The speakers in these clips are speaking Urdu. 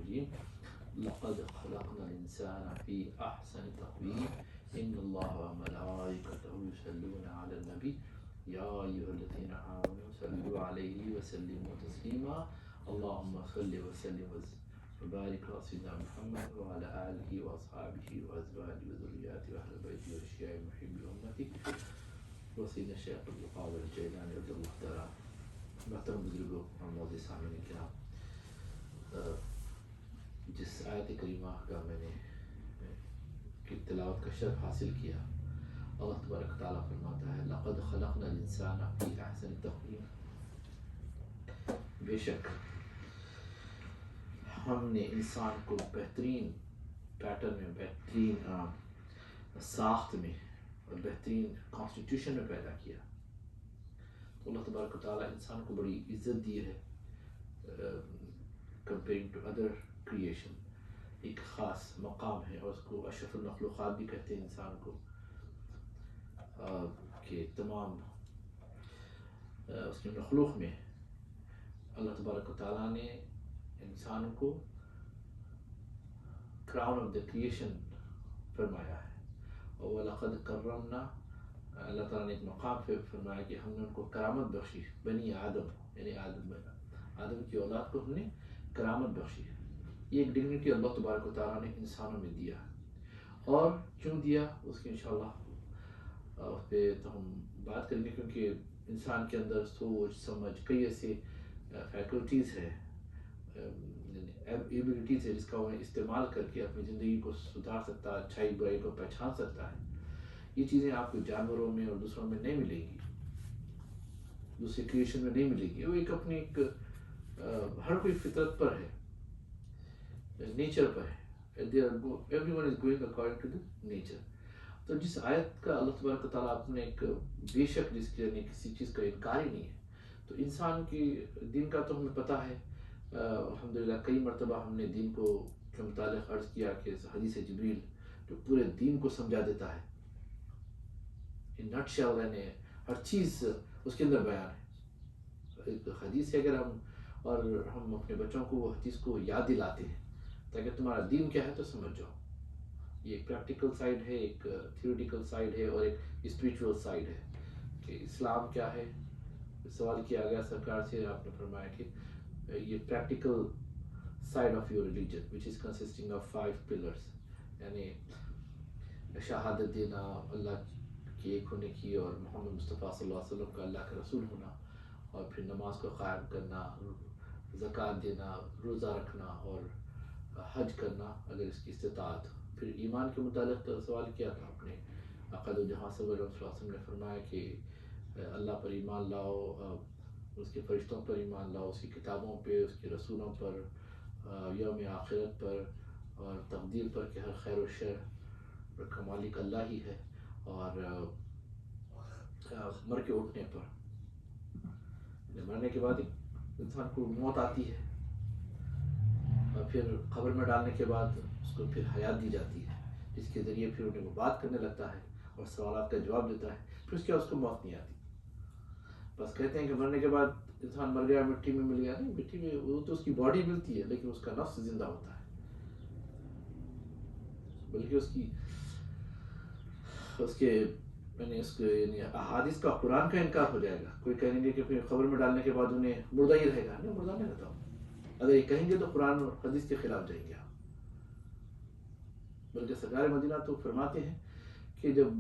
الرجیم لقد خلقنا الانسان فی احسن تقویم ان اللہ وملائکتہ یصلون علی النبی یا ایھا الذین آمنوا صلوا علیہ وسلموا تسلیما اللہم صل وسلم وبارک علی سیدنا محمد وعلی آلہ واصحابہ وازواجہ وذریاتہ واہل بیتہ واشیاء محبی امتی وسیدنا شیخ عبدالقادر الجیلانی رضی اللہ تعالی۔ محترم بزرگوں اور معزز سامعین کرام، جس آیت کریمہ کا میں نے کی تلاوت کا شرف حاصل کیا، اللہ تبارک تعالیٰ فرماتا ہے لقد خلقنا الانسان فی احسن تقویم، بے شک ہم نے انسان کو بہترین پیٹرن میں، بہترین ساخت میں اور بہترین کانسٹیٹیوشن میں پیدا کیا۔ تو اللہ تبارک و تعالیٰ انسان کو بڑی عزت دی ہے کمپیئرنگ ٹو ادر کریشن، ایک خاص مقام ہے، اور اس کو اشرف المخلوقات بھی کہتے ہیں انسان کو، کہ تمام اس کے مخلوق میں اللہ تبارک و تعالیٰ نے انسان کو کراؤن آف دا کریشن فرمایا ہے۔ اور وَلَقَدْ كَرَّمْنَا، اللہ تعالیٰ نے ایک مقام پہ فرمایا کہ ہم نے ان کو کرامت بخشی، بنی آدم، یعنی آدم کی اولاد کو ہم نے کرامت بخشی۔ یہ ایک ڈگنیٹی اللہ تبارک و تعالیٰ نے انسانوں میں دیا، اور کیوں دیا اس کی انشاءاللہ اس پہ تو ہم بات کریں گے، کیونکہ انسان کے اندر سوچ سمجھ کئی ایسے فیکلٹیز ہے، ایبلٹیز ہے، جس کا وہ استعمال کر کے اپنی زندگی کو سدھار سکتا ہے، اچھائی برائی کو پہچان سکتا ہے۔ یہ چیزیں آپ کو جانوروں میں اور دوسروں میں نہیں ملے گی، دوسری کریشن میں نہیں ملے گی۔ وہ ایک اپنی ایک ہر کوئی فطرت پر ہے، نیچر پر ہے، every one is going according to the nature. تو جس آیت کا اللہ تبارک و تعالیٰ اپنے ایک بے شک جس کے یعنی کسی چیز کا انکار ہی نہیں ہے، تو انسان کی دین کا تو ہمیں پتہ ہے، الحمدللہ کئی مرتبہ ہم نے دین کو کے متعلق عرض کیا کہ حدیث جبریل جو پورے دین کو سمجھا دیتا ہے، ان نٹ شیل، یعنی ہر چیز اس کے اندر بیان ہے۔ ایک حدیث ہے، اگر ہم اپنے بچوں کو وہ حدیث کو یاد دلاتے ہیں تاکہ تمہارا دین کیا ہے تو سمجھ جاؤ۔ یہ ایک پریکٹیکل سائڈ ہے، ایک تھیوریٹیکل سائڈ ہے، اور ایک اسپریچول سائڈ ہے کہ اسلام کیا ہے۔ سوال کیا گیا سرکار سے، آپ نے فرمایا کہ یہ practical side of your religion which is consisting of 5 pillars, یعنی شہادت دینا اللہ کے ایک ہونے کی، اور محمد مصطفیٰ صلی اللہ علیہ وسلم کا اللہ کا رسول ہونا، اور پھر نماز کو قائم کرنا، زکوٰۃ دینا، روزہ رکھنا، اور حج کرنا اگر اس کی استطاعت ہو۔ پھر ایمان کے متعلق سوال کیا تھا اپنے آقا دو جہاں صلی اللہ علیہ وسلم نے فرمایا کہ اللہ پر ایمان لاؤ، اس کے فرشتوں پر ایمان لاؤ، اس کی کتابوں پہ، اس کے رسولوں پر، یوم آخرت پر، اور تقدیر پر کہ ہر خیر و شر کا مالک اللہ ہی ہے، اور مر کے اٹھنے پر، مرنے کے بعد انسان کو موت آتی ہے، اور پھر قبر میں ڈالنے کے بعد اس کو پھر حیات دی جاتی ہے، جس کے ذریعے پھر انہیں وہ بات کرنے لگتا ہے اور سوالات کا جواب دیتا ہے، پھر اس کے بعد اس کو موت نہیں آتی۔ بس کہتے ہیں کہ مرنے کے بعد انسان مر گیا، مٹی میں مل گیا، نہیں، مٹی میں وہ تو اس کی باڈی ملتی ہے، لیکن اس کا نفس زندہ ہوتا ہے، بلکہ یعنی احادیث کا، قرآن کا انکار ہو جائے گا۔ کوئی کہیں گے کہ پھر قبر میں ڈالنے کے بعد انہیں مردہ ہی رہے گا، نہیں، مردہ نہیں رہتا ہوں۔ اگر یہ کہیں گے تو قرآن اور حدیث کے خلاف جائیں گے آپ۔ بلکہ سرکار مدینہ تو فرماتے ہیں کہ جب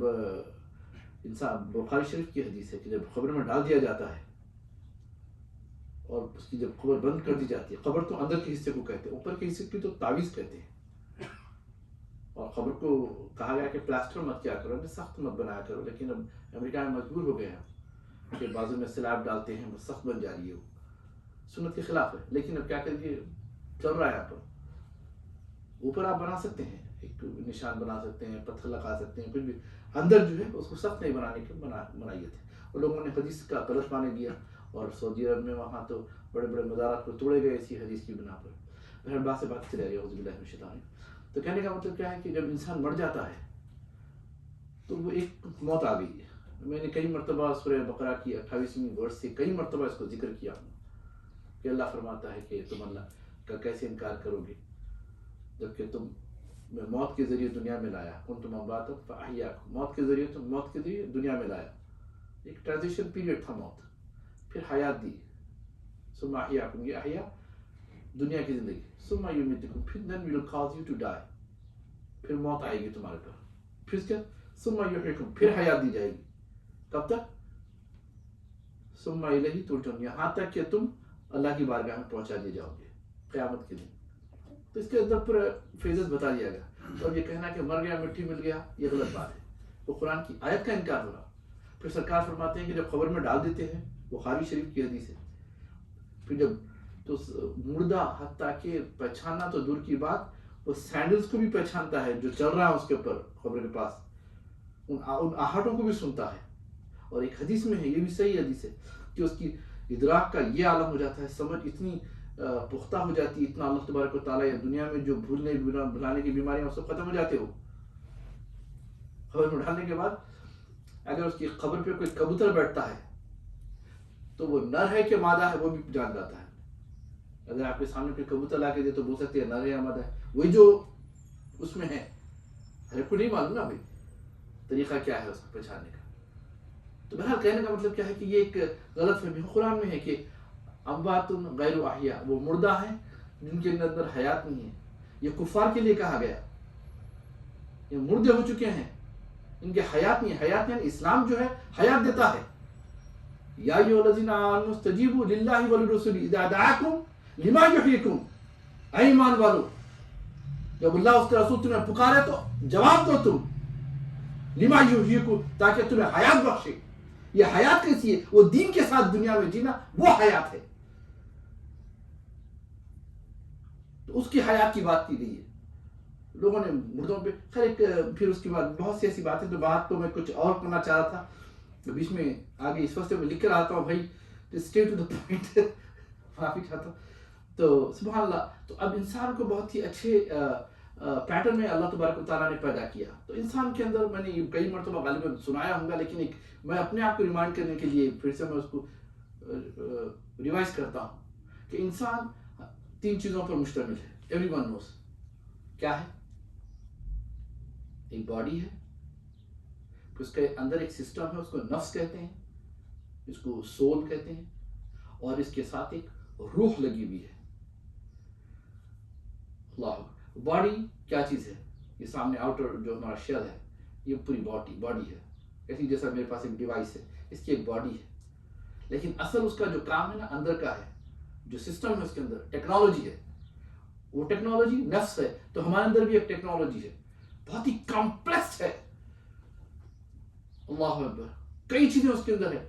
انسان، بخاری شریف کی حدیث ہے کہ جب قبر میں ڈال دیا جاتا ہے اور اس کی جب قبر بند کر دی جاتی ہے، قبر تو اندر کے حصے کو کہتے ہیں، اوپر کے حصے کی تو تعویذ کہتے ہیں، اور قبر کو کہا گیا کہ پلاسٹر مت کیا کرو، سخت مت بنایا کرو، لیکن اب امریکہ میں مجبور ہو گئے ہیں کہ بازو میں سلیب ڈالتے ہیں، وہ سخت بن جا رہی ہے، وہ سنت کے خلاف ہے، لیکن اب کیا کریں گے، چل رہا ہے یہاں پر۔ اوپر آپ بنا سکتے ہیں، ایک نشان بنا سکتے ہیں، پتھر لگا سکتے ہیں، کچھ بھی، اندر جو ہے اس کو سخت نہیں بنانے کی منائیت ہے۔ اور لوگوں نے حدیث کا غلط معنی دیا، اور سعودی عرب میں وہاں تو بڑے بڑے مزارات کو توڑے گئے اسی حدیث کی بنا پر۔ بہر بات سے بات چلے گئی، اعوذ باللہ من الشیطان۔ تو کہنے کا مطلب کیا ہے کہ جب انسان مر جاتا ہے تو وہ ایک موت آ گئی ہے۔ میں نے کئی مرتبہ سورہ بقرہ کی 28ویں ورس سے کئی مرتبہ اس کو ذکر کیا ہوں کہ اللہ فرماتا ہے کہ تم اللہ کا کیسے انکار کرو گے، جبکہ تم میں موت کے ذریعے دنیا میں لایا، کنتم امواتا فاحیاکم، موت کے ذریعے دنیا میں لایا، ایک ٹرانزیشن پیریڈ تھا موت، پھر حیات دی، ثم احیاکم، یہ احیا دنیا کی زندگی، ثم یمیتکم، پھر then we will cause you to die، پھر موت آئے گی تمہارے پر، پھر کیا، ثم یحییکم، پھر حیات دی جائے گی، کب تک، ثم الیہ ترجعون، یہاں تک کہ تم اللہ کی بارگاہ میں پہنچا دیے جاؤ گے قیامت کے دن۔ تو اس کے اندر پورا فیزز بتا دیا گیا۔ تو اب یہ کہنا کہ مر گیا مٹی مل گیا یہ غلط بات ہے، وہ قرآن کی آیت کا انکار ہو رہا۔ پھر سرکار فرماتے ہیں کہ جب قبر میں ڈال دیتے ہیں، بخاری شریف کی حدیث ہے، پھر جب تو مردہ حتیٰ کہ پہچاننا تو دور کی بات، وہ سینڈلز کو بھی پہچانتا ہے جو چل رہا ہے اس کے اوپر قبر کے پاس، ان آہٹوں کو بھی سنتا ہے۔ اور ایک حدیث میں ہے، یہ بھی صحیح حدیث ہے، کہ اس کی ادراک کا یہ عالم ہو جاتا ہے، سمجھ اتنی پختہ ہو جاتی ہے، اتنا اللہ تبارک و تعالیٰ دنیا میں جو بھلانے کی بیماریاں وہ سب ختم ہو جاتے ہو۔ قبر میں ڈالنے کے بعد اگر اس کی قبر پہ کوئی کبوتر بیٹھتا ہے تو وہ نر ہے کہ مادہ ہے وہ بھی جان جاتا ہے۔ اگر آپ کے سامنے کوئی کبوتر لا کے دے تو بول سکتے ہیں نر ہے یا مادہ ہے، وہی جو اس میں ہے، ہر کو نہیں معلوم نا بھائی طریقہ کیا ہے اس کو پہچاننے کا۔ تو بہرحال کہنے کا مطلب کیا ہے کہ یہ ایک غلط فہمی قرآن میں ہے کہ اموات غیر احیاء، وہ مردہ ہیں جن کے اندر حیات نہیں ہے۔ یہ کفار کے لیے کہا گیا، یہ مردے ہو چکے ہیں، ان کے حیات نہیں ہے۔ حیات یعنی اسلام جو ہے حیات دیتا ہے۔ یا ایھا الذین آمنوا استجیبوا للہ وللرسول اذا دعاکم لما یحییکم، اے ایمان والو جب اللہ اس کے رسول تمہیں پکارے تو جواب دو تم، لما یحییکم، تاکہ تمہیں حیات بخشے۔ یہ حیات کیسی ہے؟ وہ دین کے ساتھ دنیا میں جینا، وہ حیات ہے۔ تو اس کی حیات کی بات کی گئی ہے۔ لوگوں نے مردوں پہ خیر ایک، پھر اس کے بعد بہت سی ایسی باتیں، تو بات تو میں کچھ اور کرنا چاہ رہا تھا، بیچ میں آگے اس وقت میں لکھ کر آتا ہوں بھائی، اسٹے ٹو دا پوائنٹ، معافی چاہتا ہوں۔ تو سبحان اللہ، تو اب انسان کو بہت ہی اچھے پیٹرن میں اللہ تبارک و تعالیٰ نے پیدا کیا۔ تو انسان کے اندر، میں نے کئی مرتبہ غالباً سنایا ہوں گا، لیکن ایک میں اپنے آپ کو ریمائنڈ کرنے کے لیے پھر سے میں اس کو ریوائز کرتا ہوں کہ انسان 3 چیزوں پر مشتمل ہے، ایوری ون نوز۔ کیا ہے؟ ایک باڈی ہے، پھر اس کے اندر ایک سسٹم ہے، اس کو نفس کہتے ہیں، اس کو سول کہتے ہیں، اور اس کے ساتھ ایک روح لگی ہوئی ہے۔ اللہ، باڈی کیا چیز ہے؟ یہ سامنے آؤٹر جو ہمارا شیل ہے، یہ پوری باڈی ہے، ایسی جیسا میرے پاس ایک ڈیوائس ہے، اس کی ایک باڈی ہے، لیکن اصل اس کا جو کام ہے نا اندر کا ہے، جو سسٹم ہے اس کے اندر ٹیکنالوجی ہے، وہ ٹیکنالوجی نفس ہے۔ تو ہمارے اندر بھی ایک ٹیکنالوجی ہے، بہت ہی کمپلیکس ہے، اللہ اکبر، کئی چیزیں اس کے اندر ہے،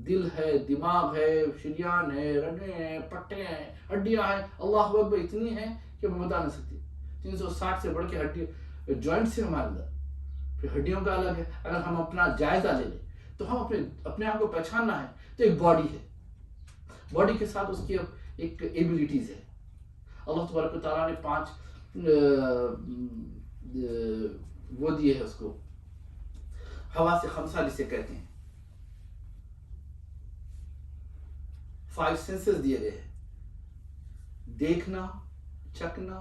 دل ہے، دماغ ہے، شریان ہے، رگیں ہیں، پٹے ہیں، ہڈیاں ہیں، اللہ اکبر، اتنی ہیں کہ میں بتا نہیں سکتی۔ 360 سے بڑھ کے ہڈی جوائنٹس ہیں ہمارے اندر، پھر ہڈیوں کا الگ ہے۔ اگر ہم اپنا جائزہ لے لیں تو ہم اپنے آپ کو پہچاننا ہے تو ایک باڈی ہے، باڈی کے ساتھ اس کی ایک ایبلٹیز ہے۔ اللہ تبارک و تعالیٰ نے 5 وہ دیے ہیں اس کو، حواس 5 جسے کہتے ہیں، 5 سینسز دیے گئے ہیں، دیکھنا، چکھنا،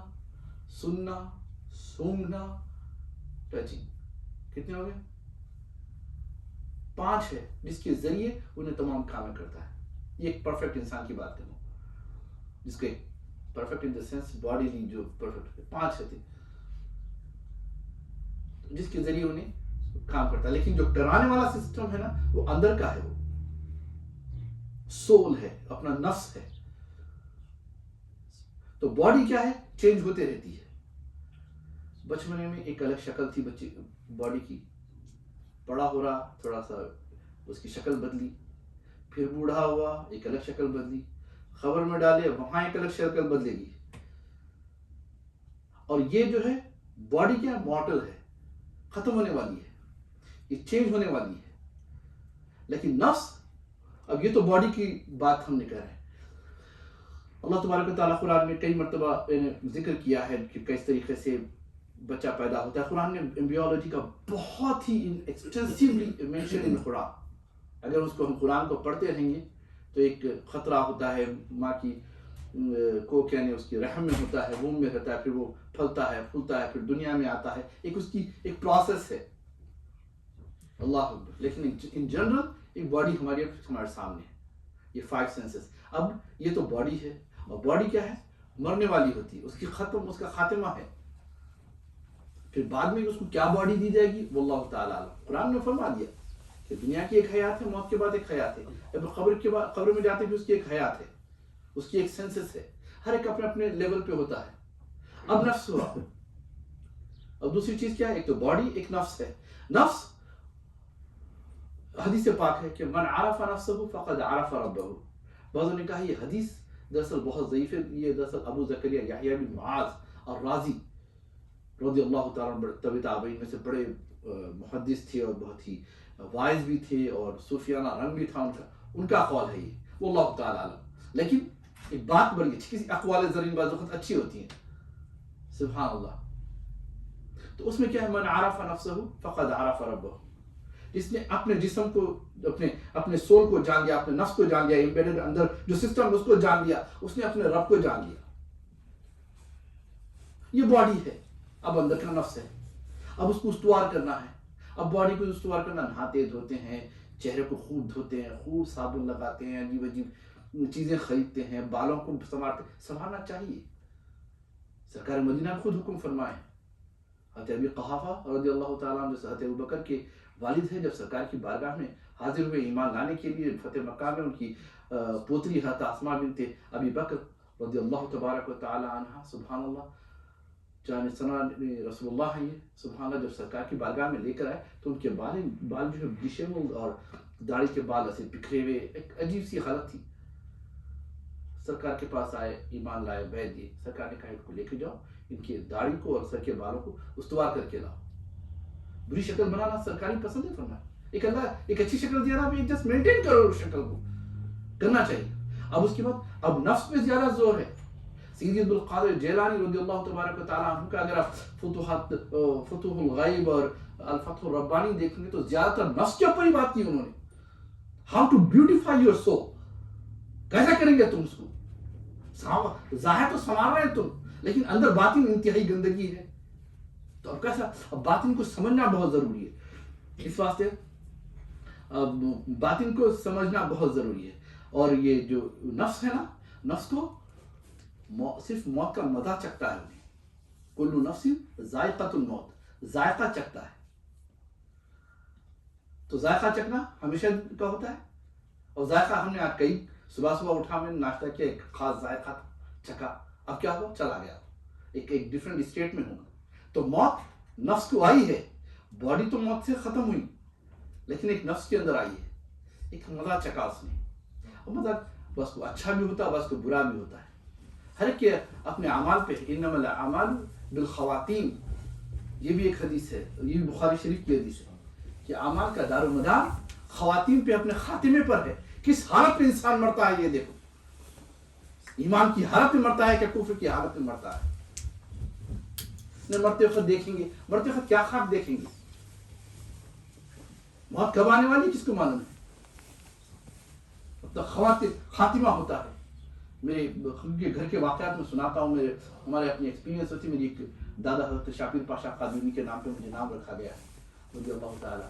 سننا، سونگھنا، ٹچنگ۔ کتنے ہو گئے؟ 5 ہے، جس کے ذریعے انہیں تمام کام کرتا ہے۔ یہ ایک پرفیکٹ انسان کی بات کروں، جس کو ایک perfect in the sense body لی جو پرفیکٹ ہے، 5 ہے جس کے ذریعے انہیں کام کرتا ہے۔ لیکن جو کرانے والا سسٹم ہے نا، وہ اندر کا ہے، وہ سول ہے، اپنا نفس ہے۔ تو باڈی کیا ہے؟ چینج ہوتے رہتی ہے۔ بچپنے میں ایک الگ شکل تھی بچے باڈی کی، بڑا ہو رہا تھوڑا سا اس کی شکل بدلی، پھر بوڑھا ہوا ایک الگ شکل بدلی، خبر میں ڈالے وہاں ایک الگ شکل بدلے گی۔ اور یہ جو ہے باڈی کیا مارٹل ہے، ختم ہونے والی ہے، یہ چینج ہونے والی ہے۔ لیکن نفس، اب یہ تو باڈی کی بات ہم نے کر رہے ہیں، اللہ تبارک و تعالیٰ قرآن میں کئی مرتبہ ذکر کیا ہے کہ کس طریقے سے بچہ پیدا ہوتا ہے۔ قرآن نے ایمبریولوجی کا بہت ہی ایکسٹینسیولی مینشن ان قرآن۔ اگر اس کو ہم قرآن کو پڑھتے رہیں گے تو ایک خطرہ ہوتا ہے ماں کی کو کہنے اس کی رحم میں ہوتا ہے، وomb میں رہتا ہے، پھر وہ پھلتا ہے، پھولتا ہے، پھر دنیا میں آتا ہے، ایک اس کی ایک پروسیس ہے. اللہ اکبر. لیکن ان جنرل ایک باڈی ہمارے سامنے ہے، یہ 5 سینسز. اب یہ تو باڈی ہے، اور باڈی کیا ہے؟ مرنے والی ہوتی ہے، اس کا خاتمہ ہے. پھر بعد میں اس کو کیا باڈی دی جائے گی وہ اللہ تعالیٰ عالم. قرآن نے فرما دیا کہ دنیا کی ایک حیات ہے، موت کے بعد ایک حیات ہے. اب قبر میں جاتے ہیں اس کی ایک حیات ہے، اس کی ایک سینسس ہے. ہر ایک اپنے اپنے لیول پہ ہوتا ہے. اب نفس ہوا. اب دوسری چیز کیا ہے؟ ایک تو باڈی، ایک نفس ہے. نفس حدیث پاک ہے کہ من عرف نفسہ فقد عرف ربہ. بعضوں نے کہا یہ حدیث دراصل بہت ضعیف ہے. یہ دراصل ابو زکریا یحییٰ بن معاذ الرازی رضی اللہ تعالیٰ طبی تابعین میں سے بڑے محدث تھے، اور بہت ہی وائز بھی تھے، اور صوفیانہ رنگ بھی تھا ان کا قول ہے یہ، وہ اللہ تعالیٰ عالم. لیکن ایک بات بڑی اچھی، کسی اقوال زرین بعض وقت اچھی ہوتی ہیں، سبحان اللہ. تو اس میں کیا ہے؟ من عرف نفسہ فقد عرف ربہ. جس نے اپنے جسم کو، اپنے سول کو جان لیا، اپنے نفس کو جان لیا، امبیڈڈ اندر جو سسٹم اس کو جان لیا، اس نے اپنے رب کو جان لیا. یہ باڈی ہے. اب اندر کا نفس ہے، اب اس کو استوار کرنا ہے. اب باڈی کو استوار کرنا، نہاتے دھوتے ہیں، چہرے کو خوب دھوتے ہیں، خوب صابن لگاتے ہیں، عجیب عجیب چیزیں خریدتے ہیں، بالوں کو سنوارنا چاہیے. سرکار مدینہ نے خود حکم فرمائے. حضرت ابی قحافہ رضی اللہ تعالیٰ عنہ جو حضرت ابوبکر کے والد ہیں، جب سرکار کی بارگاہ میں حاضر ہوئے ایمان لانے کے لیے فتح مکہ میں، ان کی پوتری حضرت اسماء بنت ابی بکر رضی اللہ تبارک و تعالیٰ عنہ، سبحان اللہ، جان ثنا رسول اللہ ہیں یہ، سبحان اللہ، جب سرکار کی بارگاہ میں لے کر آئے تو ان کے بال جو ہے ڈشیبل، اور داڑھی کے بال ایسے بکھرے ہوئے، ایک عجیب سی حالت تھی. سرکار کے پاس آئے، ایمان لائے، بیعت دیے. سرکار نے کہا ان کو لے کے جاؤ، ان کی داڑھی کو اور سر کے بالوں کو استوار کر کے لاؤ. بری شکل بنانا سرکاری پسند ہے فرمایا. ایک اچھی شکل دیا رہا، جسٹ مینٹین کرو اس شکل کو، کرنا چاہیے. اب اس کے بعد اب نفس پہ زیادہ زور ہے. سیدی عبد القادر جیلانی رضی اللہ تبارک و تعالیٰ عنہ کا اگر آپ فتوح الغیب اور الفتح الربانی دیکھیں گے تو زیادہ تر نفس کے اوپر ہی بات کی انہوں نے. How to beautify your soul. کیسا کریں گے تم اس کو؟ ظاہر تو سنوار رہے تم، لیکن اندر باطن انتہائی گندگی ہے. تو اب کیسا؟ اب باطن کو سمجھنا بہت ضروری ہے. اس واسطے باطن کو سمجھنا بہت ضروری ہے. اور یہ جو نفس ہے نا، نفس کو صرف موت کا مزہ چکھتا ہے. انہیں کل نفس ذائقۃ الموت، ذائقہ چکھتا ہے. تو ذائقہ چکھنا ہمیشہ کا ہوتا ہے. اور ذائقہ ہم نے آج کئی صبح اٹھا میں ناشتہ کیا، ایک خاص ذائقہ چکھا، اب کیا ہوا؟ چلا گیا، ایک ڈفرینٹ اسٹیٹ میں ہوگا. تو موت نفس کو آئی ہے. باڈی تو موت سے ختم ہوئی، لیکن ایک نفس کے اندر آئی ہے، ایک مزہ چکھا اس نے. اور مزہ بس کو اچھا بھی ہوتا ہے، بس کو برا بھی ہوتا ہے. ہر ایک کے اپنے اعمال پہ، انما الاعمال بالخواتیم، یہ بھی ایک حدیث ہے، یہ بھی بخاری شریف کی حدیث ہے کہ اعمال کا دار و مدار خواتین پہ، اپنے خاتمے پر ہے. کس حالت پہ انسان مرتا ہے یہ دیکھو. ایمان کی حالت میں مرتا ہے کہ کفر کی حالت میں مرتا ہے. مرتے وقت دیکھیں گے، مرتے وقت کیا خواب دیکھیں گے. موت کب آنے والی کس کو معلوم ہے. خاتمہ ہوتا ہے. میرے گھر کے واقعات میں سناتا ہوں، ہمارے اپنی ایکسپیرینس ہوتی. میری ایک دادا حضرت شاپیر پاشا قادمی کے نام پہ مجھے نام رکھا گیا ہے رضی اللہ تعالیٰ.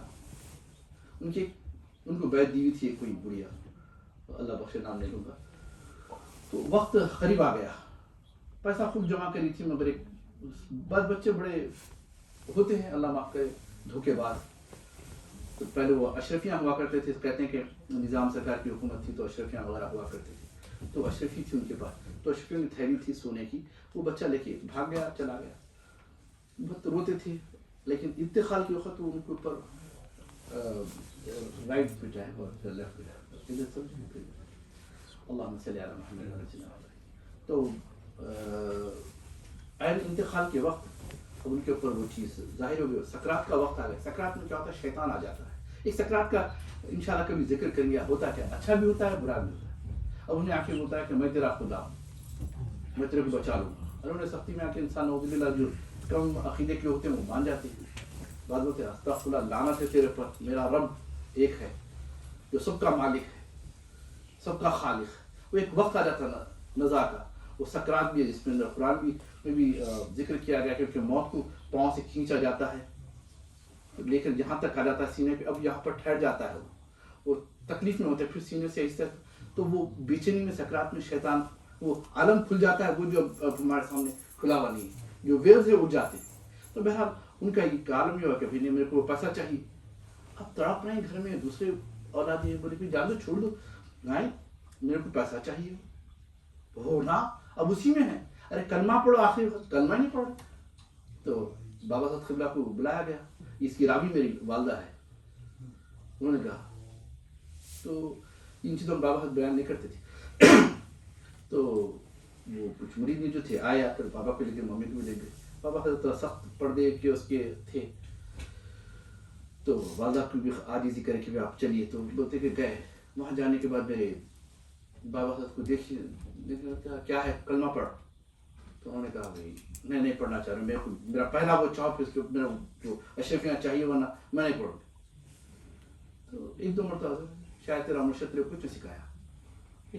ان کو بیعت دی ہوئی تھی ایک کوئی بڑھیا، اللہ بخشے نام نہیں لوں گا. تو وقت قریب آ گیا، پیسہ خوب جمع کری تھی، مگر ایک بعض بچے بڑے ہوتے ہیں، اللہ معاف کرے، دھوکے باز. تو پہلے وہ اشرفیاں ہوا کرتے تھے، کہتے ہیں کہ نظام سرکار کی حکومت تھی تو اشرفیاں وغیرہ ہوا کرتے تھے. تو اشرفی تھی ان کے پاس، تو اشرفیوں کی تھیلی تھی سونے کی. وہ بچہ لے کے بھاگ گیا، چلا گیا. بہت روتے تھے، لیکن انتقال کے وقت وہ ان کے اوپر رائٹ پہ جائے اور لیفٹ پہ جائے. اللہم صلی علی محمد. تو انتقال کے وقت اب ان کے اوپر وہ چیز ظاہر ہو گئی. سکرات کا وقت آ گیا. سکرات میں کیا ہوتا ہے؟ شیطان آ جاتا ہے. ایک سکرات کا انشاءاللہ کبھی ذکر کریں گے. ہوتا کیا؟ اچھا بھی ہوتا ہے، برا بھی ہوتا ہے. اب انہیں آخر ہوتا ہے کہ میں تیرا خدا ہوں، میں تیرے کو بچا لوں گا. اور انہیں سختی میں آ کے انسان نعوذ باللہ جو کم عقیدے کے ہوتے ہیں وہ مان جاتے ہیں. بعض ہوتے ہیں استغفر اللہ، لعنت ہے تیرے پر، میرا رب ایک ہے جو سب کا مالک ہے، سب کا خالق. وہ ایک وقت آ جاتا ہے نزا کا، وہ سکرات بھی ہے جس میں اندر قرآن میں بھی ذکر کیا گیا کہ موت کو پاؤں سے کھینچا جاتا ہے لیکن یہاں تک آ جاتا ہے سینے پہ, اب یہاں پر ٹھہر جاتا ہے وہ تکلیف میں ہوتا ہے, پھر سینے سے اس طرح, تو وہ بے چینی میں سکرات میں شیطان وہ عالم کھل جاتا ہے, وہ جو ہمارے سامنے کھلا ہوا نہیں ہے, جو ویلز ہے اٹھ جاتے ہیں. تو بہرحال ان کا یہ عالم یہ ہوا کہ نہیں میرے کو پیسہ چاہیے. اب تڑپ رہے ہیں گھر میں دوسرے اولادی بولے کہ جان دو چھوڑ دو, نہیں میرے کو پیسہ چاہیے ہو نا, اب اسی میں ہے. ارے کلمہ پڑھو, آخری کلمہ نہیں پڑھو. تو بابا صاحب قبلہ کو بلایا گیا, اس کی راوی میری والدہ ہے. انہوں نے کہا تو ان چیزوں میں بابا صاحب بیان نہیں کرتے تھے. تو وہ کچھ مرید جو تھے آئے, آ کر بابا کو لے کے ممی کو بھی لے گئے. بابا صاحب سخت پردے کے اس کے تھے, تو والدہ کو بھی عاجزی کرے کہ آپ چلیے. تو بولتے کہ گئے. وہاں جانے کے بعد میرے بابا صاحب کو دیکھا کیا ہے کلمہ پڑھ. تو انہوں نے کہا بھائی میں نہیں پڑھنا چاہ رہا, میرا پہلا وہ چاپ ہے, اس کے میرا جو اشرفیاں چاہیے ورنہ میں نہیں پڑھوں. تو ایک دو مرتبہ شاید تیرا مرشد نے کچھ سکھایا,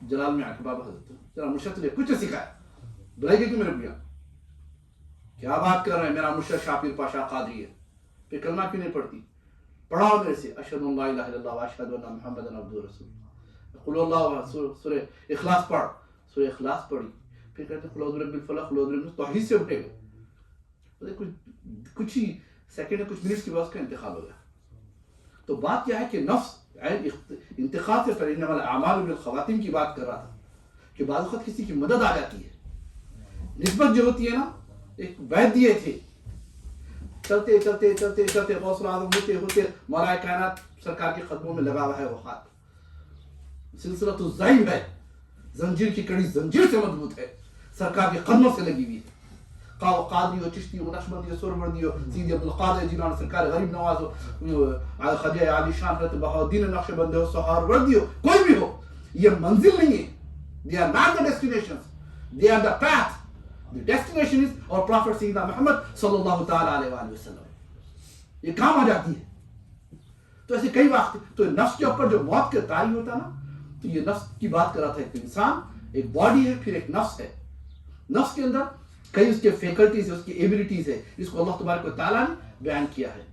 جلال میں آ کے بابا حضرت تیرا مرشد نے کچھ سکھایا, بلائے گی تو میرے بھیا کیا بات کر رہے ہیں, میرا مرشد شاہ پیر پاشا قادری ہے, پھر کلمہ کیوں نہیں پڑھتی, پڑھاؤ میرے سے اشہد ان لا الہ الا اللہ واشہد ان محمد عبدہ رسول اللہ, قل اللہ, سورہ اخلاص پڑھ. سورہ اخلاص پڑھی, پھر کہتے ہیں قل اعوذ برب الفلق, قل اعوذ برب الناس, توحید سے اٹھے گئے. کچھ ہی سیکنڈ کچھ منٹس کے بعد اس کا انتقال ہو گیا. تو بات کیا ہے کہ نفس انتخاب سے پہلے انما الاعمال بالخواتیم کی بات کر رہا تھا کہ بعض وقت کسی کی مدد آ جاتی ہے. نسبت جو ہوتی ہے نا, ایک بیعت دیے تھے, چلتے چلتے چلتے چلتے غوث العظم ہوتے ہوتے مولا کائنات سرکار کے قدموں میں لگا ہوا ہے. وہ ہاتھ سلسلۃ الزعیم ہے, زنجیر کی کڑی زنجیر سے مضبوط ہے, سرکار کے قدموں سے لگی ہوئی ہے. قادری ہو, چشتی ہو, نقشبندی ہو, سہروردی ہو, سیدی عبدالقادر جیلانی سرکار غریب نواز ہو, خواجہ عالی شان حضرت بہاؤالدین نقشبندی ہو, سہروردی ہو, کوئی بھی ہو, یہ منزل نہیں ہے. They are not the destinations, they are the path. The destination is our Prophet سیدنا محمد صلی اللہ تعالیٰ علیہ وآلہ وسلم. یہ کام آ جاتی ہے. تو ایسے کئی وقت تو نفس کے اوپر جو موت کا طاری ہوتا نا, تو یہ نفس کی بات کر رہا تھا. ایک انسان ایک باڈی ہے, پھر ایک نفس ہے. نفس کے اندر کئی اس کے فیکلٹیز ہے, اس کی ایبلٹیز ہے, جس کو اللہ تبارک و تعالیٰ نے بیان کیا ہے,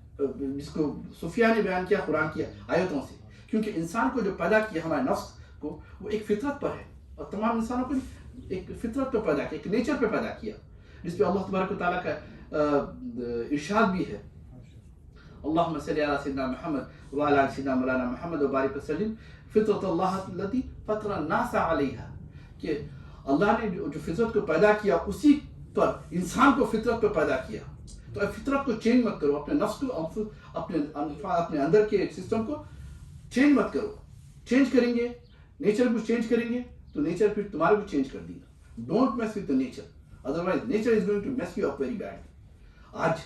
جس کو صوفیاء نے بیان کیا قرآن کی آیتوں سے. کیونکہ انسان کو جو پیدا کیا ہمارے نفس کو, وہ ایک فطرت پر ہے, اور تمام انسانوں کو ایک فطرت پہ پیدا کیا, ایک نیچر پہ پیدا کیا, جس پہ اللہ تبارک و تعالیٰ کا ارشاد بھی ہے. اللہم صلی علی سیدنا محمد وعلی سیدنا مولانا محمد وبارک وسلم فطرت اللہ التی فطر الناس علیہا, کہ اللہ نے جو فطرت کو پیدا کیا اسی پر انسان کو فطرت پہ پیدا کیا. تو فطرت کو چینج مت کرو, اپنے نفس کو, اپنے اندر کے سسٹم کو چینج مت کرو. چینج کریں گے, نیچر کو چینج کریں گے تو نیچر پھر تمہارے کو چینج کر دے گا. Don't mess with the nature, otherwise nature is going to mess you up very bad. آج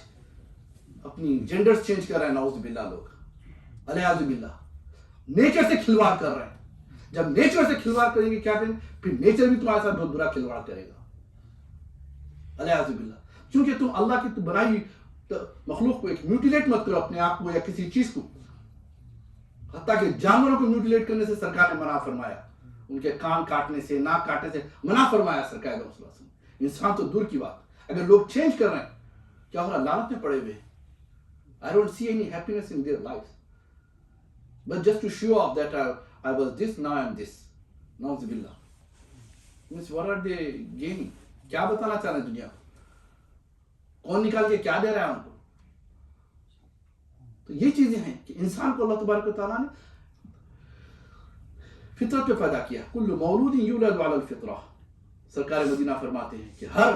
اپنی جینڈرز چینج کر رہے ہیں نعوذ باللہ لوگ, الیاذ باللہ, نیچر سے کھلواڑ کر رہے ہیں. جب نیچر سے کھلواڑ کریں گے کیا کریں گے, پھر نیچر بھی تمہارے ساتھ بہت برا کھلواڑ کرے گا, الیاذ باللہ. کیونکہ تم اللہ کی بنائی مخلوق کو ایک میوٹیلیٹ مت کرو, اپنے آپ کو یا کسی چیز کو. حتیٰ کہ جانوروں کو میوٹیلیٹ کرنے سے سرکار نے منع فرمایا, ان کے کان کاٹنے سے, ناک کاٹنے سے منع فرمایا سرکار نے. انسان تو دور کی بات, اگر لوگ چینج کر رہے ہیں, کیا ہو رہا, لعنت میں پڑے ہوئے. I don't see any happiness in their lives, but just to show off that I was this, now I am this. نعوذ باللہ. Means what are they gaining? کیا بتانا چاہ رہے ہیں دنیا کو, کون نکال کے کیا دے رہا ہے ان کو. تو یہ چیزیں ہیں کہ انسان کو اللہ تبارک و تعالیٰ نے فطرت پہ پیدا کیا. کل مولود یولد علی الفطرہ, سرکار مدینہ فرماتے ہیں کہ ہر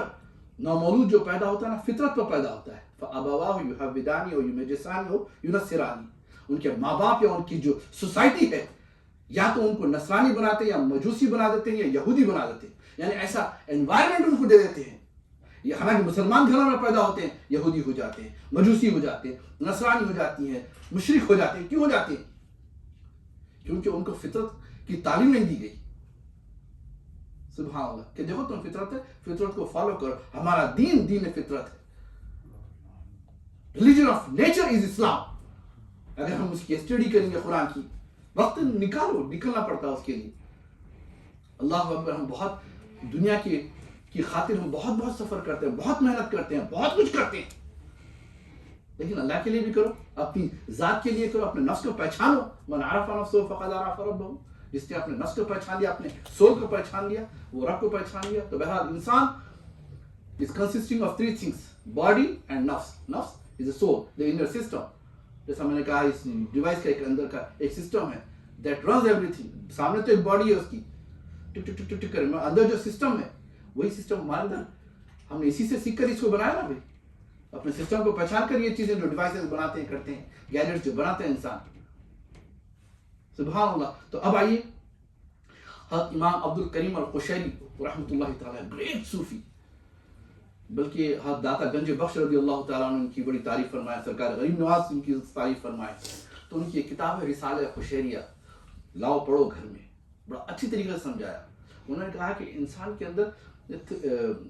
نومولود جو پیدا ہوتا ہے نا, فطرت پہ پیدا ہوتا ہے. فَأَبَوَاهُ يُحَوِّدَانِهُ أَوْ يُمَجِّسَانِهُ أَوْ يُنَصِّرَانِهُ, ان کے ماں باپ یا ان کی جو سوسائٹی ہے, یا تو ان کو نصرانی بناتے ہیں, یا مجوسی بنا دیتے ہیں, یا یہودی بنا دیتے ہیں. یعنی ایسا انوائرمنٹ ان کو دے دیتے ہیں. یہ حالانکہ مسلمان گھروں میں پیدا ہوتے ہیں, یہودی ہو جاتے ہیں, مجوسی ہو جاتے ہیں, نصرانی ہو جاتی ہیں, مشرک ہو جاتے ہیں. کیوں ہو جاتے ہیں؟ کیونکہ ان کو فطرت کی تعلیم نہیں دی گئی. سبحان اللہ, کہ دیکھو تم فطرت ہے, فطرت کو فالو کرو. ہمارا دین دین فطرت ہے. ریلیجن آف نیچر از اسلام. اگر ہم اس کی اسٹڈی کریں گے قرآن کی, وقت نکالنا پڑتا ہے اس کے لیے. اللہ اکبر, ہم بہت دنیا کی خاطر ہم بہت سفر کرتے ہیں, بہت محنت کرتے ہیں, بہت کچھ کرتے ہیں, لیکن اللہ کے لیے بھی کرو, اپنی ذات کے لیے کرو, اپنے نفس کو پہچانو. من عرف نفسه فقد عرف ربه, جس نے اپنے نفس کو پہچان لیا, اپنے سول کو پہچان لیا, وہ رب کو پہچان لیا. تو بہرحال انسان is consisting of three things: body and nafs. Nafs is the soul, the inner system. جیسا میں نے کہا اس ڈیوائس کا ایک اندر کا ایک سسٹم ہے that runs everything. سامنے تو ایک باڈی ہے اس کی ٹک ٹک ٹک ٹک کر, اندر جو سسٹم ہے وہی سسٹم ہمارے اندر, ہم نے اسی سے سیکھ کر اس کو بنایا نا بھائی. اپنے سسٹم کو پہچان کر یہ چیزیں جو ڈیوائسز بناتے ہیں, کرتے ہیں, گیجٹس جو بناتے ہیں انسان. سبحان اللہ. تو اب آئیے حضرت امام عبد الکریم القشیری رحمۃ اللہ تعالیٰ, گریٹ صوفی, بلکہ حضرت داتا گنج بخش رضی اللہ تعالیٰ عنہ ان کی بڑی تعریف فرمائے, سرکار غریب نواز ان کی تعریف فرمائے. تو ان کی ایک کتاب ہے رسالہ قشیریہ, لاؤ پڑھو گھر میں, بڑا اچھی طریقے سے سمجھایا. انہوں نے کہا کہ انسان کے اندر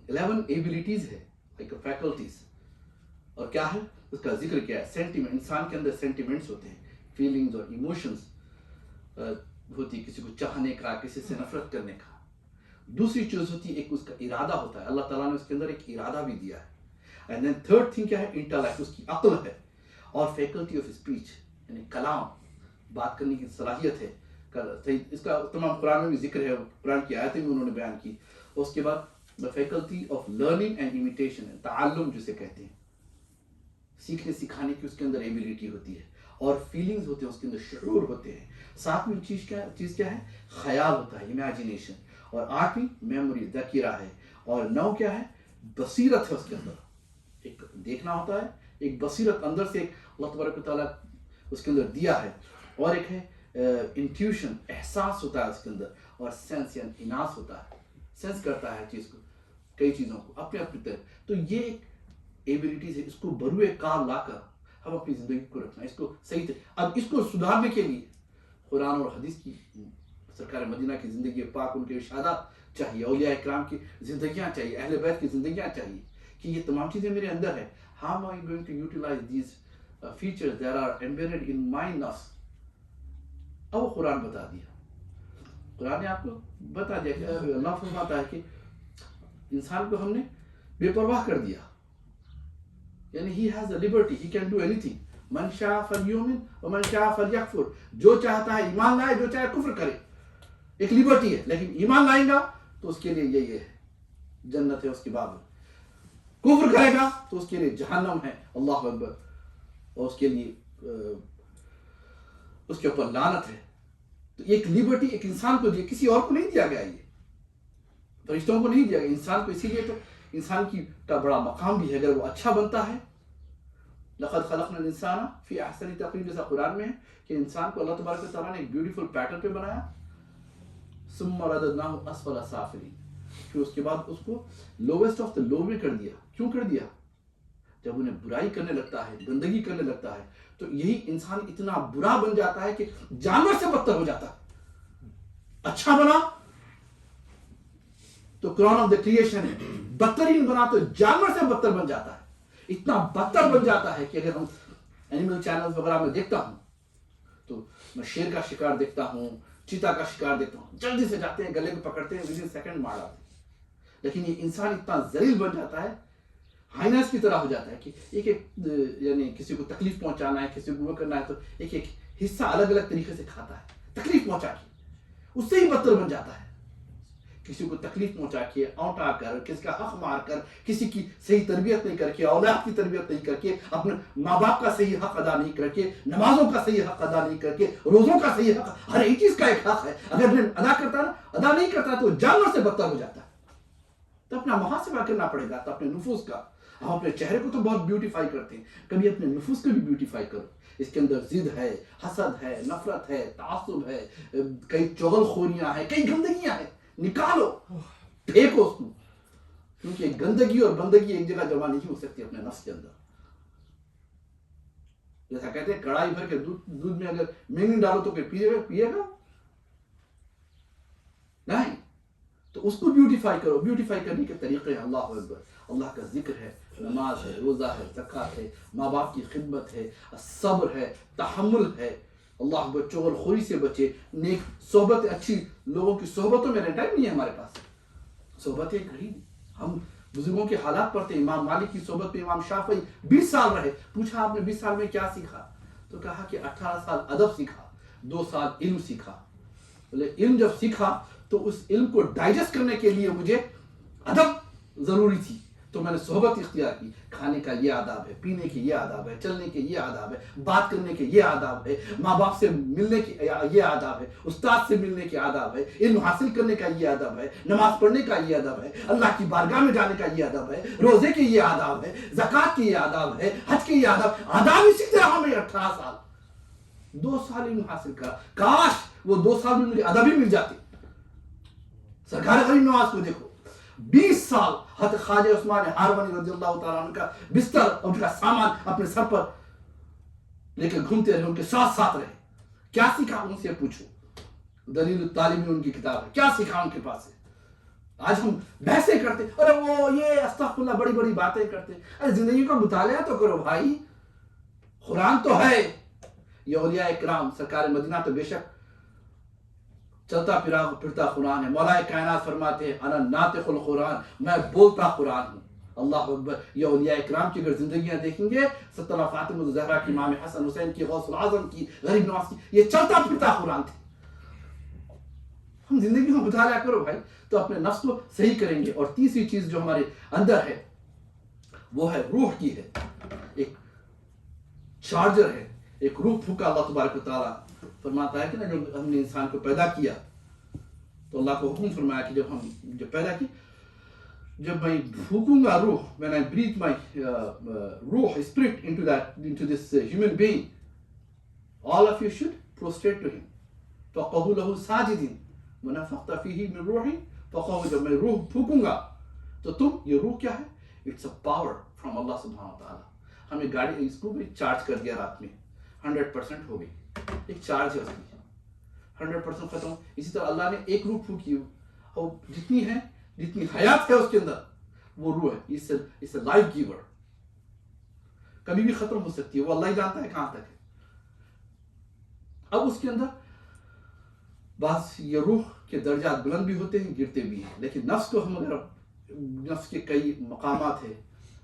11 ایبلٹیز ہے, لائک فیکلٹیز, اور کیا ہے اس کا ذکر کیا ہے. سینٹیمنٹ, انسان کے اندر سینٹیمنٹس ہوتے ہیں, فیلنگز اور ایموشنز ہوتی, کسی کو چاہنے کا, کسی سے نفرت کرنے کا. دوسری چیز ہوتی ہے ایک اس کا ارادہ ہوتا ہے, اللہ تعالیٰ نے اس کے اندر ایک ارادہ بھی دیا ہے. اینڈ دین تھرڈ تھنگ کیا ہے, انٹلیکٹ, اس کی عقل ہے, اور فیکلٹی آف اسپیچ یعنی کلام, بات کرنے کی صلاحیت ہے. اس کا تمام قرآن میں بھی ذکر ہے, قرآن کی آیتیں بھی انہوں نے بیان کی. اس کے بعد the faculty of learning and imitation, تعلم جسے کہتے ہیں, سیکھنے سکھانے کی اس کے اندر ایبلٹی ہوتی ہے, اور فیلنگز ہوتے ہیں اس کے اندر, شعور ہوتے ہیں. ساتویں چیز کیا ہے, خیال ہوتا ہے, امیجینیشن. اور آٹھویں میموری, ذاکرہ ہے. اور 9 کیا ہے, بصیرت ہے اس کے اندر, ایک دیکھنا ہوتا ہے, ایک بصیرت اندر سے ایک اللہ تبارک و تعالیٰ اس کے اندر دیا ہے. اور ایک ہے انٹیوشن, احساس ہوتا ہے اس کے اندر. اور سینس یعنی اناس ہوتا ہے, سینس کرتا ہے چیز کو, کئی چیزوں کو اپنے اپنی طرح. تو یہ ایک ایبلٹیز ہے, اس کو بروئے کار لا کر ہم اپنی زندگی کو رکھنا, اس کو صحیح طرح. اب اس کو سدھارنے کے لیے قرآن اور حدیث کی, سرکار مدینہ کی زندگی پاک, ان کے ارشادات چاہیے, اولیاء اکرام کی زندگیاں چاہیے, اہل بیت کی زندگیاں چاہیے, کہ یہ تمام چیزیں میرے اندر ہے. How am I going to utilize these features that are embedded in my nafs? اب وہ قرآن بتا دیا, قرآن نے آپ کو بتا دیا کہ اللہ فرماتا ہے کہ انسان کو ہم نے بے پرواہ کر دیا, یعنی he has the liberty, he can do anything. من شاء فلیؤمن ومن شاء فلیکفر, جو چاہتا ہے ایمان لائے, جو چاہے کفر کرے, ایک لیبرٹی ہے. لیکن ایمان لائے گا تو اس کے لیے یہ ہے, جنت ہے اس کے بعد. کفر کرے گا تو اس کے لیے جہنم ہے, اللہ اکبر, اور اس کے لیے اس کے اوپر لعنت ہے. تو ایک لیبرٹی ایک انسان کو دیا, کسی اور کو نہیں دیا گیا, یہ فرشتوں کو نہیں دیا گیا, انسان کو. اسی لیے تو انسان کا بڑا مقام بھی ہے اگر وہ اچھا بنتا ہے. لقد خلقنا الانسان فی احسن تقویم, جیسا قرآن میں ہے کہ انسان کو اللہ تبارک و تعالیٰ نے ایک بیوٹیفل پیٹرن پہ بنایا. ثم رددناہ اسفل سافلین, پھر اس کے بعد اس کو لوویسٹ آف دا لو میں کر دیا. کیوں کر دیا؟ جب انہیں برائی کرنے لگتا ہے, گندگی کرنے لگتا ہے, تو یہی انسان اتنا برا بن جاتا ہے کہ جانور سے بدتر ہو جاتا ہے. اچھا بنا تو قرآن آف دا کریشن ہے, بدترین بنا تو جانور سے بدتر بن جاتا ہے. اتنا بدتر بن جاتا ہے کہ اگر ہم اینیمل چینلز وغیرہ میں دیکھتا ہوں تو میں شیر کا شکار دیکھتا ہوں, چیتا کا شکار دیکھتا ہوں, جلدی سے جاتے ہیں, گلے کو پکڑتے ہیں, ودن سیکنڈ مار ڈالتے ہیں. لیکن یہ انسان اتنا ذلیل بن جاتا ہے, ہائنس کی طرح ہو جاتا ہے کہ ایک یعنی کسی کو تکلیف پہنچانا ہے, کسی کو وہ کرنا ہے, تو ایک حصہ الگ الگ طریقے سے کھاتا ہے, تکلیف پہنچا کے, اس سے ہی بدتر بن جاتا ہے. کسی کو تکلیف پہنچا کے, اونٹا کر, کسی کا حق مار کر, کسی کی صحیح تربیت نہیں کر کے, اولاد کی تربیت نہیں کر کے, اپنے ماں باپ کا صحیح حق ادا نہیں کر کے, نمازوں کا صحیح حق ادا نہیں کر کے, روزوں کا صحیح حق, ہر ایک چیز کا ایک حق ہے. اگر ادا نہیں کرتا تو جانور سے بدتر ہو جاتا ہے. تو اپنا محاسبہ کرنا پڑے گا, تو اپنے نفوس کا. ہم اپنے چہرے کو تو بہت بیوٹیفائی کرتے ہیں, کبھی اپنے نفوس کو بھی بیوٹیفائی کرو. اس کے اندر ضد ہے, حسد ہے, نفرت ہے, تعصب ہے, کئی چغل خوریاں ہیں, کئی گندگیاں ہیں, نکالو, پھینکو اس کو, کیونکہ گندگی اور بندگی ایک جگہ جمع نہیں ہو سکتی اپنے نفس کے اندر. جیسا کہتے ہیں کڑھائی بھر کے دودھ میں اگر مینگنی ڈالو تو کوئی پیے گا نہیں. تو اس کو بیوٹیفائی کرو. بیوٹیفائی کرنے کے طریقے ہیں, اللہ اکبر, اللہ کا ذکر ہے, نماز ہے, روزہ ہے, زکوٰۃ ہے, ماں باپ کی خدمت ہے, صبر ہے, تحمل ہے, اللہ اکبر, چغل خوری سے بچے, نیک صحبت, اچھی لوگوں کی صحبتوں میں رہنا ٹائم نہیں ہے ہمارے پاس. صحبت ایک رہی. ہم بزرگوں کے حالات پڑھتے ہیں. امام مالک کی صحبت پہ امام شافعی 20 سال رہے. پوچھا آپ نے 20 سال میں کیا سیکھا؟ تو کہا کہ 18 سال ادب سیکھا, 2 سال علم سیکھا. بولے علم جب سیکھا تو اس علم کو ڈائجسٹ کرنے کے لیے مجھے ادب ضروری تھی, تو میں نے صحبت اختیار کی. کھانے کا یہ آداب ہے, پینے کے یہ آداب ہے, چلنے کے یہ آداب ہے, بات کرنے کے یہ آداب ہے, ماں باپ سے ملنے کے یہ آداب ہے, استاد سے ملنے کے آداب ہے, علم حاصل کرنے کا یہ آداب ہے, نماز پڑھنے کا یہ آداب ہے, اللہ کی بارگاہ میں جانے کا یہ آداب ہے, روزے کے یہ آداب ہے, زکوٰۃ کے یہ آداب ہے, حج کے یہ آداب اسی طرح ہمیں 18 سال 2 سال علم حاصل کرا. کاش وہ 2 سال میں مجھے ادب ہی مل جاتے. سرکار غریب نواز کو دیکھو, 20 سال حضرت خواجہ عثمان ہارونی رضی اللہ تعالیٰ عنہ کا بستر اور ان کا سامان اپنے سر پر لے کے گھومتے رہے, ان کے ساتھ ساتھ رہے. کیا سیکھا ان سے پوچھو. دلیل الطالب میں ان کی کتاب ہے, کیا سیکھا ان کے پاس سے. آج ہم بحثیں کرتے, ارے وہ یہ استغفر اللہ بڑی بڑی باتیں کرتے. ارے زندگی کا مطالعہ تو کرو بھائی. قرآن تو ہے. یہ اولیاء اکرام سرکار مدینہ تو بے شک چلتا پھرتا قرآن ہے. مولا کائنات فرماتے ہیں انا ناطق القرآن, میں بولتا قرآن ہوں. اللہ اکبر. یہ اولیاء اکرام کی اگر زندگیاں دیکھیں گے, سترہ فاطمہ الزہرا کی, امام حسن حسین کی, غوث العظم کی, غریب نواز کی, یہ چلتا پھرتا قرآن تھے. ہم زندگی کا مطالعہ کرو بھائی تو اپنے نفس کو صحیح کریں گے. اور تیسری چیز جو ہمارے اندر ہے وہ ہے روح کی ہے. ایک چارجر ہے, ایک روح پھونکا اللہ تبارک و تعالیٰ فرماتا ہے کہ نا جب ہم نے انسان کو پیدا کیا تو اللہ کو حکم فرمایا کہ جب پیدا کی, جب میں پھونکوں گا روح, when I breathe my روح spirit into this human being, all of you should prostrate to him. فَقَهُ لَهُ سَاجِدِينَ وَنَفَخْتَ فِيهِ مِنْ رُوحِي فَقَهُ. جب میں روح پھونکوں گا تو تم, یہ روح کیا ہے؟ It's a power from Allah سبحانہ وتعالیٰ. ہمیں گاڑی اس کو بھی چارج کر دیا رات میں, 100% ہو گئی. ایک چارج ہے اس کی, 100% ختم. اسی طرح اللہ نے ایک روح پھونکی اور جتنی ہے, جتنی حیات ہے اس کے اندر وہ روح ہے. اس سے لائف گیور, کبھی بھی ختم ہو سکتی ہے, وہ اللہ ہی جانتا ہے کہاں تک ہے. اب اس کے اندر بعض یہ روح کے درجات بلند بھی ہوتے ہیں, گرتے بھی ہیں. لیکن نفس کو ہم اگر, نفس کے کئی مقامات ہیں,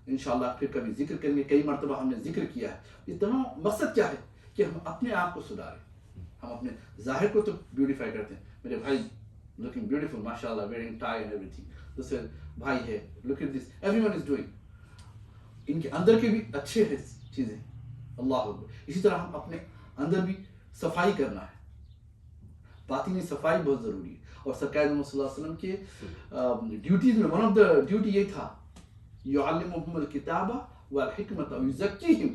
انشاءاللہ پھر کبھی ذکر کریں گے, کئی مرتبہ ہم نے ذکر کیا ہے. یہ تمام مقصد کیا ہے کہ ہم اپنے آپ کو سدھاریں. ہم اپنے ظاہر کو تو بیوٹیفائی کرتے ہیں. میرے بھائی looking beautiful, mashallah, wearing tie and everything. دوسرے بھائی ہے, look at this, everyone is doing. ان کے اندر کے بھی اچھے ہیں چیزیں, اللہ اکبر. اسی طرح ہم اپنے اندر بھی صفائی کرنا ہے. باطنی صفائی بہت ضروری ہے. اور سرکار صلی اللہ علیہ وسلم کے ڈیوٹیز میں ون آف دا ڈیوٹی یہ تھا, یعلمہم الکتاب والحکمت ویزکیہم,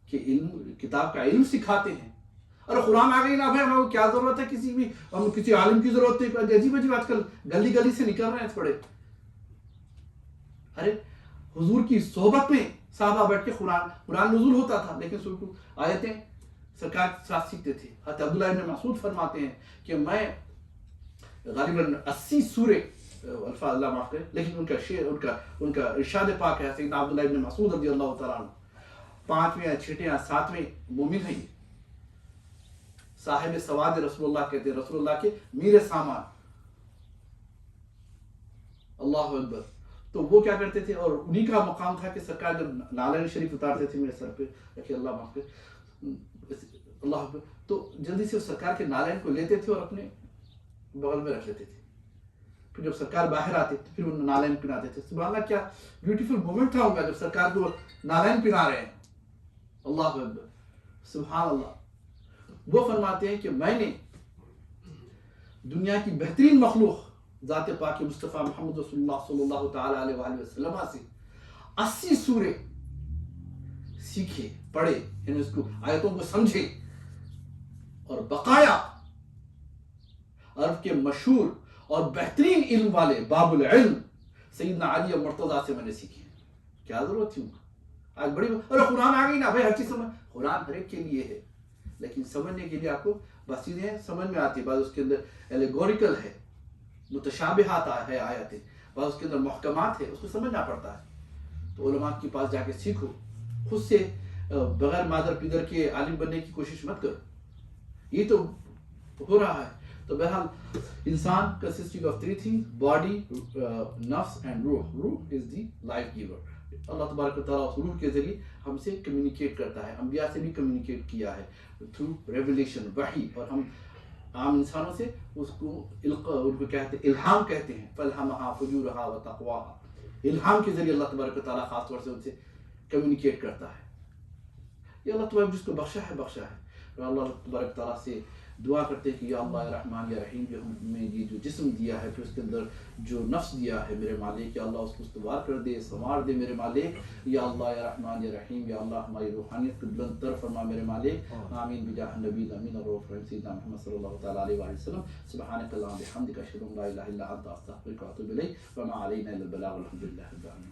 کہ علم, کتاب کا علم سکھاتے ہیں. اور قرآن آ گئی نا بھائی, ہمیں کیا ضرورت ہے کسی بھی, ہم کسی عالم کی ضرورت ہے. عجیب عجیب آج کل گلی گلی سے نکل رہے ہیں تھوڑے. ارے حضور کی صحبت میں صحابہ بیٹھ کے قرآن نزول ہوتا تھا, لیکن سر کو آیتیں سرکار کے ساتھ سیکھتے تھے. حضرت عبداللہ ابن مسعود فرماتے ہیں کہ میں غالباً 80 سورے, الفاظ اللہ معاف کرے, لیکن ان کا ارشاد پاک ہے سیدنا عبداللہ ابن مسعود رضی اللہ تعالیٰ عنہ, 5ویں 6ویں 7ویں مومن ہیں, صاحب سواد رسول اللہ کہتے ہیں, رسول اللہ کے میر سامان. اللہ اکبر. تو وہ کیا کرتے تھے, اور انہی کا مقام تھا کہ سرکار جب نالین شریف اتارتے تھے میرے سر پہ رکھے, اللہ معاف کرے, اللہ اکبر, تو جلدی سے سرکار کے نالین کو لیتے تھے اور اپنے بغل میں رکھ لیتے تھے. پھر جب سرکار باہر آتے تو پھر وہ نالین پہناتے تھے. سبحان اللہ, کیا بیوٹیفل مومنٹ تھا ان کا جب سرکار کو نالین پہنا رہے ہیں. اللہ اکبر, سبحان اللہ. وہ فرماتے ہیں کہ میں نے دنیا کی بہترین مخلوق ذات پاک مصطفیٰ محمد رسول اللہ صلی اللہ تعالیٰ علیہ وآلہ وسلم سے 80 سورے سیکھے, پڑھے, یعنی اس کو آیتوں کو سمجھے, اور بقایا عرب کے مشہور اور بہترین علم والے باب العلم سیدنا علی مرتضیٰ سے میں نے سیکھی. کیا ضرورت تھی ان کو, آج بڑی, اور قرآن آ گئی نا بھائی, ہر چیز سمجھ, قرآن ہر ایک کے لیے ہے, لیکن سمجھنے کے لیے آپ کو بس چیزیں سمجھ میں آتی ہے. بعض اس کے اندر ایلیگوریکل ہے, متشابہات ہے آیتیں, بعض اس کے اندر محکمات ہے, اس کو سمجھنا پڑتا ہے. تو علماء کے پاس جا کے سیکھو, خود سے بغیر مادر پیدر کے عالم بننے کی کوشش مت کرو. یہ تو ہو رہا ہے, تو بہرحال انسان consisting of three things: body, nafs and روح. روح is the life giver. اللہ تبارک و تعالیٰ اس روح کے ذریعے ہم سے کمیونیکیٹ کرتا ہے. انبیاء سے بھی کمیونیکیٹ کیا ہے تھرو ریولیشن، وحی. اور ہم عام انسانوں سے اس کو ان کو کہتے ہیں الہام کہتے ہیں. فَالْهَمَهَا فُجُورَهَا وَتَقْوَاهَا. الہام کے ذریعے اللہ تبارک و تعالیٰ خاص طور سے ان سے کمیونیکیٹ کرتا ہے. یہ اللہ تبارک جس کو بخشا ہے بخشا ہے. اور اللہ تبارک تعالیٰ سے دعا کرتے ہیں کہ یا اللہ یا رحمان یا رحیم، جو ہمیں یہ جو جسم دیا ہے، پھر اس کے اندر جو نفس دیا ہے میرے مالک، یا اللہ اس کو استوار کر دے، سنوار دے میرے مالک. یا اللہ یا رحمان یا رحیم، یا اللہ ہماری روحانیت کو بلند تر فرما میرے مالک. آمین بجاہ النبی الامین الرؤوف الرحیم سیدنا محمد صلی اللہ تعالیٰ علیہ وآلہ وسلم. سبحانک اللہم بحمدک، اشہد ان لا الہ الا انت، استغفرک واتوب الیک. وما علینا الا البلاغ، والحمد للہ رب العالمین.